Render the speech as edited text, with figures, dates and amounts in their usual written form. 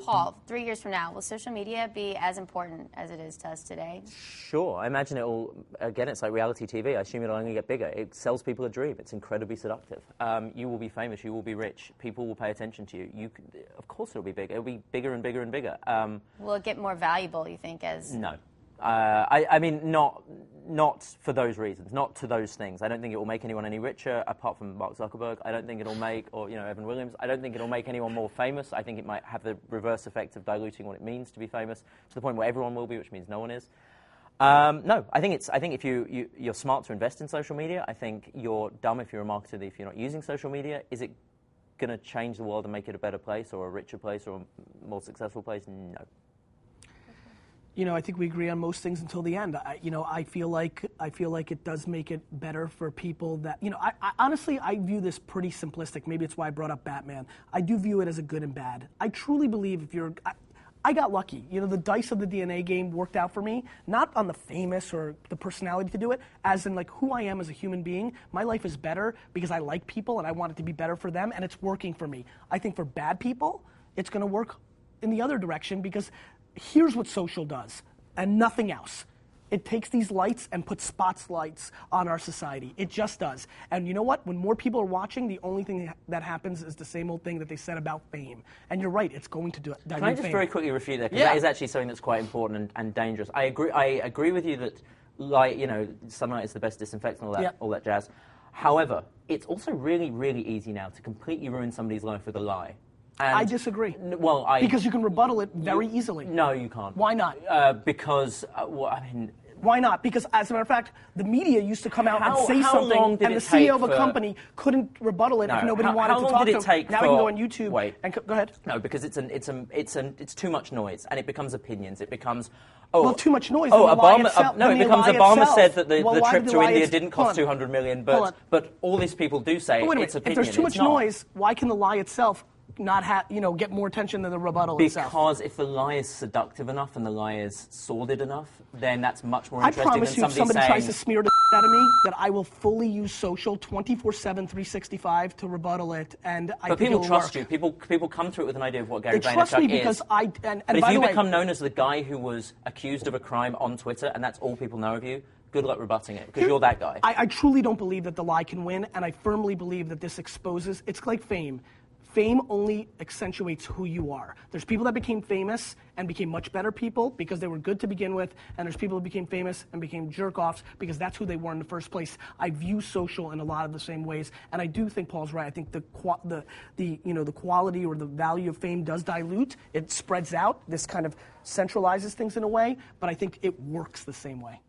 Paul, 3 years from now, will social media be as important as it is to us today? Sure. I imagine it will, again, it's like reality TV. I assume it'll only get bigger. It sells people a dream. It's incredibly seductive. You will be famous. You will be rich. People will pay attention to you. Of course it'll be big. It'll be bigger and bigger and bigger. Will it get more valuable, you think, as... No. I mean, not for those reasons, not to those things. I don't think it will make anyone any richer, apart from Mark Zuckerberg. I don't think it'll make, or Evan Williams. I don't think it'll make anyone more famous. I think it might have the reverse effect of diluting what it means to be famous to the point where everyone will be, which means no one is. No, I think if you're smart to invest in social media. I think you're dumb if you're a marketer if you're not using social media. Is it going to change the world and make it a better place, or a richer place, or a more successful place? No. I think we agree on most things until the end. I feel like it does make it better for people that, honestly, I view this pretty simplistic. Maybe it's why I brought up Batman. I do view it as a good and bad. I truly believe I got lucky. The dice of the DNA game worked out for me, not on the famous or the personality to do it, as in like who I am as a human being. My life is better because I like people and I want it to be better for them, and it's working for me. I think for bad people, it's going to work in the other direction because here's what social does, and nothing else. It takes these lights and puts spotlights on our society. It just does. And you know what? When more people are watching, the only thing that happens is the same old thing that they said about fame. And you're right, it's going to dilute fame. Can I just very quickly refute that? Because that is actually something that's quite important and dangerous. I agree with you that, sunlight is the best disinfectant, all that jazz. However, it's also really, really easy now to completely ruin somebody's life with a lie. And I disagree. Well, because you can rebuttal it very easily. No, you can't. Why not? Because, Why not? Because, as a matter of fact, the media used to come out and say something, and the CEO of a company couldn't rebuttal it if nobody wanted to talk to him. Now we can go on YouTube and go ahead. No, because it's too much noise, and it becomes opinions. It becomes too much noise. It becomes Obama said that the trip to India didn't cost $200 million, but all these people do say it's opinion. If there's too much noise, why can the lie itself not get more attention than the rebuttal itself? Because if the lie is seductive enough and the lie is sordid enough, then that's much more interesting than somebody saying... I promise you, if somebody tries to smear the out of me, that I will fully use social 24/7, 365 to rebuttal it, and But people trust you. People come to it with an idea of what Gary Vaynerchuk is. They trust me because but if you become known as the guy who was accused of a crime on Twitter, and that's all people know of you, good luck rebutting it, because you're that guy. I truly don't believe that the lie can win, and I firmly believe that this exposes... It's like fame. Fame only accentuates who you are. There's people that became famous and became much better people because they were good to begin with, and there's people who became famous and became jerk-offs because that's who they were in the first place. I view social in a lot of the same ways, and I do think Paul's right. I think the quality or the value of fame does dilute. It spreads out. This kind of centralizes things in a way, but I think it works the same way.